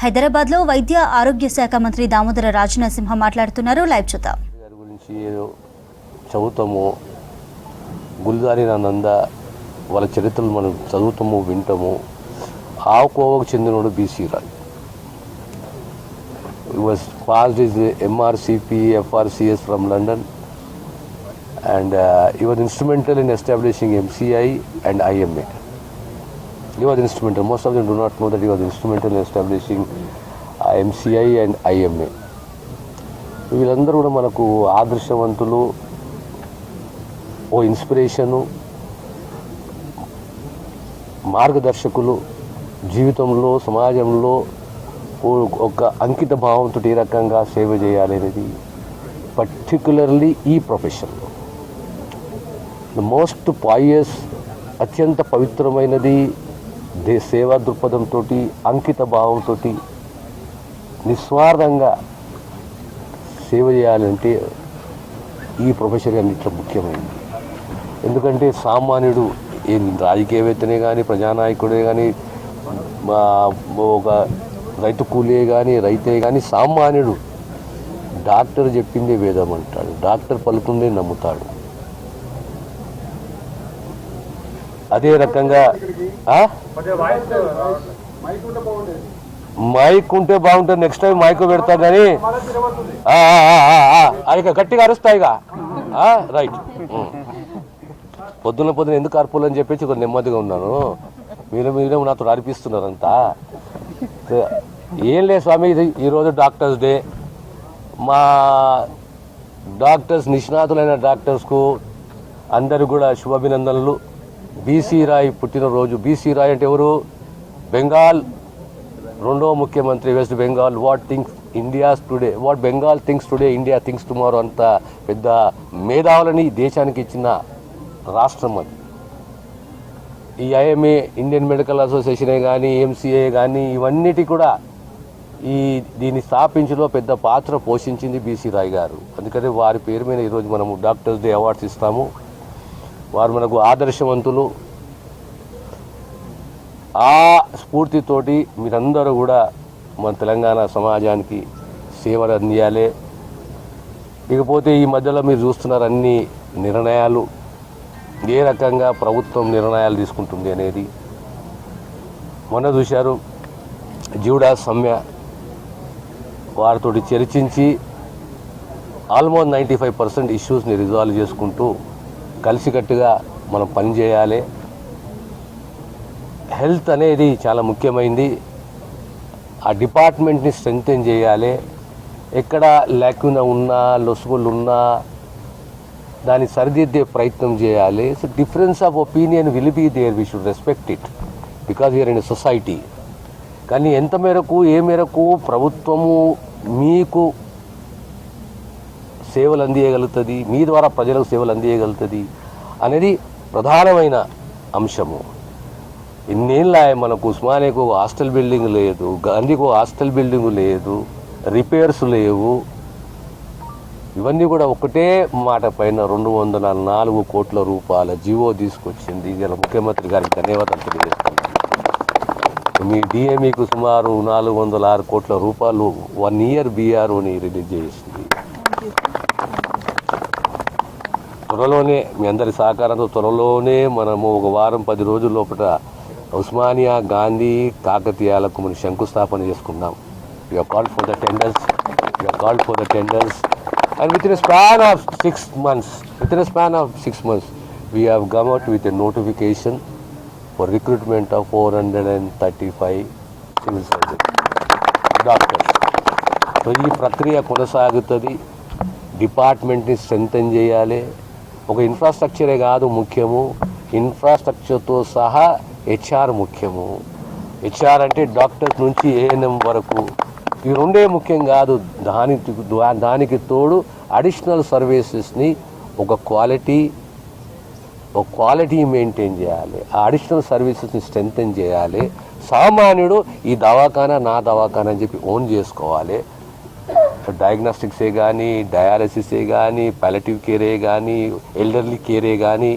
హైదరాబాద్లో వైద్య ఆరోగ్య శాఖ మంత్రి దామోదర రాజనరసింహ మాట్లాడుతున్నారు. లైవ్ చూద్దాం. గురించి చదువుతాము, గుల్జారీన నంద వాళ్ళ చరిత్రలు మనం చదువుతాము, వింటాము. ఆ కోవకు చెందినోడు BC Roy. He was passed his MRCP, FRCS from London, and he was instrumental in establishing MCI and IMA. He was instrumental. Most of them do not know that he was instrumental in establishing MCI and IMA. వీళ్ళందరూ కూడా మనకు ఆదర్శవంతులు, ఓ inspiration, మార్గదర్శకులు. జీవితంలో, సమాజంలో ఒక అంకిత భావంతో ఏ రకంగా సేవ చేయాలి అనేది, పర్టికులర్లీ ఈ ప్రొఫెషన్లో ద మోస్ట్ పాయస్, అత్యంత పవిత్రమైనది సేవా దృక్పథంతో, అంకిత భావంతో, నిస్వార్థంగా సేవ చేయాలంటే ఈ ప్రొఫెషన్ అన్నింటిలో ముఖ్యమైనది. ఎందుకంటే సామాన్యుడు, ఏ రాజకీయవేత్తనే కానీ, ప్రజానాయకుడే కానీ, ఒక రైతు కూలే కానీ, రైతే కానీ, సామాన్యుడు డాక్టర్ చెప్పిందే వేదం అంటాడు, డాక్టర్ పలుకుందే నమ్ముతాడు. అదే రకంగా మైక్ ఉంటే బాగుంటుంది. నెక్స్ట్ టైం మైక్ పెడతా కానీ ఇక గట్టిగా అరుస్తాయిగా. రైట్. పొద్దున ఎందుకు అర్పులని చెప్పేసి ఒక నెమ్మదిగా ఉన్నాను. మీరే నాతో అర్పిస్తున్నారంతా. ఏం లేదు స్వామి, ఈరోజు డాక్టర్స్ డే. మా డాక్టర్స్, నిష్ణాతులైన డాక్టర్స్కు అందరు కూడా శుభాభినందనలు. బీసీ రాయ్ పుట్టినరోజు. బీసీ రాయ్ అంటే ఎవరు? బెంగాల్ రెండవ ముఖ్యమంత్రి, west Bengal. What Bengal thinks today, India thinks tomorrow. అంత పెద్ద మేధావులని దేశానికి ఇచ్చిన రాష్ట్రం అది. ఈ ఐఎంఏ, ఇండియన్ మెడికల్ అసోసియేషనే కానీ, ఎంసీఏ కానీ, ఇవన్నిటి కూడా దీన్ని స్థాపించడంలో పెద్ద పాత్ర పోషించింది బీసీ రాయ్ గారు. అందుకని వారి పేరు మీద ఈరోజు మనము డాక్టర్స్ డే అవార్డ్స్ ఇస్తాము. వారు మనకు ఆదర్శవంతులు. ఆ స్ఫూర్తితోటి మీరందరూ కూడా మన తెలంగాణ సమాజానికి సేవలు అందియాలి. ఇకపోతే ఈ మధ్యలో మీరు చూస్తున్నారు అన్ని నిర్ణయాలు, ఏ రకంగా ప్రభుత్వం నిర్ణయాలు తీసుకుంటుంది అనేది. మొన్న చూశారు, జీవడా సమ్మె. వారితో చర్చించి ఆల్మోస్ట్ 95% ఇష్యూస్ని రిజాల్వ్ చేసుకుంటూ కలిసికట్టుగా మనం పనిచేయాలి. హెల్త్ అనేది చాలా ముఖ్యమైనది. ఆ డిపార్ట్మెంట్ని స్ట్రెంగ్తెన్ చేయాలి. ఎక్కడ ల్యాక్యూన ఉన్నా, లొసుగులు ఉన్నా దాన్ని సరిదిద్దే ప్రయత్నం చేయాలి. So difference of opinion will be there, we should respect it because we are in a society. కానీ ఎంత మేరకు, ఏ మేరకు ప్రభుత్వము మీకు సేవలు అందియగలుగుతుంది, మీ ద్వారా ప్రజలకు సేవలు అందియగలుగుతుంది అనేది ప్రధానమైన అంశము. ఇన్నేళ్ళ మనకు ఉస్మానియాకు హాస్టల్ బిల్డింగ్ లేదు, గాంధీకు హాస్టల్ బిల్డింగ్ లేదు, రిపేర్స్ లేవు. ఇవన్నీ కూడా ఒకటే మాట పైన 204 కోట్ల రూపాయల జీవో తీసుకొచ్చింది. ఇలా ముఖ్యమంత్రి గారికి ధన్యవాదాలు తెలియజేస్తున్నాను. మీ డిఎంఈకు సుమారు 406 కోట్ల రూపాయలు 1 year బీఆర్ఓని రిలీజ్ చేసింది. త్వరలోనే మీ అందరి సహకారంతో త్వరలోనే మనము ఒక వారం 10 రోజుల లోపల ఉస్మానియా, గాంధీ, కాకతీయాలకు మనం శంకుస్థాపన చేసుకున్నాం. We have called for the tenders. And within a span of 6 months, we have come out with a notification for recruitment of 435 civil surgeons, doctors. So ఈ ప్రక్రియ కొనసాగుతుంది. డిపార్ట్మెంట్ని స్ట్రెంగ్తెన్ చేయాలి. ఒక ఇన్ఫ్రాస్ట్రక్చరే కాదు ముఖ్యము, ఇన్ఫ్రాస్ట్రక్చర్తో సహా హెచ్ఆర్ ముఖ్యము. హెచ్ఆర్ అంటే డాక్టర్స్ నుంచి ఏఎన్ఎం వరకు ఈ రెండే ముఖ్యం కాదు. దానికి తోడు అడిషనల్ సర్వీసెస్ని ఒక క్వాలిటీ మెయింటైన్ చేయాలి. ఆ అడిషనల్ సర్వీసెస్ని స్ట్రెంగ్తెన్ చేయాలి. సామాన్యుడు ఈ దవాఖానా నా దవాఖానా అని చెప్పి ఓన్ చేసుకోవాలి. డయాగ్నోస్టిక్సే కానీ, డయాలసిసే కానీ, పాలియేటివ్ కేరే కానీ, ఎల్డర్లీ కేరే కానీ,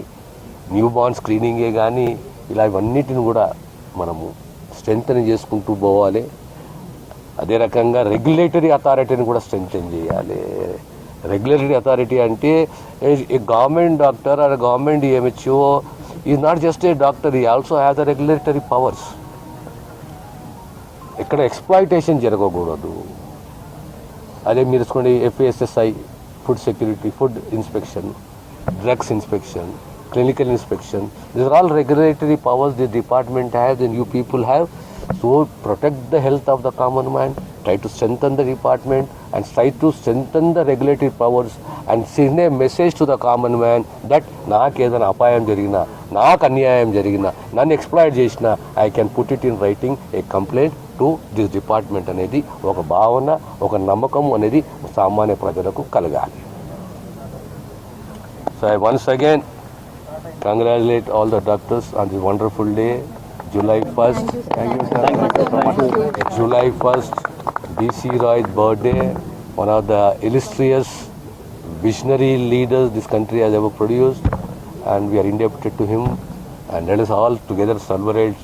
న్యూ బార్న్ స్క్రీనింగే కానీ, ఇలా ఇవన్నిటిని కూడా మనము స్ట్రెంగ్తెన్ చేసుకుంటూ పోవాలి. అదే రకంగా రెగ్యులేటరీ అథారిటీని కూడా స్ట్రెంగ్తెన్ చేయాలి. రెగ్యులేటరీ అథారిటీ అంటే a government doctor or government EMHO is not just a doctor, he also have the regulatory powers. ఇక్కడ ఎక్స్ప్లాయిటేషన్ జరగకూడదు. అదే మీరు చూసుకోండి, FSSI, food security, food inspection, drugs inspection, clinical inspection. These are all regulatory powers the department has and you people have. So protect the health of the common man, try to strengthen the department and try to strengthen the regulatory powers and send a message to the common man that నాకు ఏదైనా అపాయం జరిగినా, నాకు అన్యాయం జరిగినా, నన్ను exploit చేసినా I can put it in writing A complaint to this department అనేది ఒక భావన, ఒక నమ్మకం అనేది సామాన్య ప్రజలకు కలగాలి. So I once again congratulate all the doctors on this wonderful day, July 1st. Thank you, sir. July 1st, B.C. Roy's birthday, one of the illustrious visionary leaders this country has ever produced, and we are indebted to him, and let us all together celebrate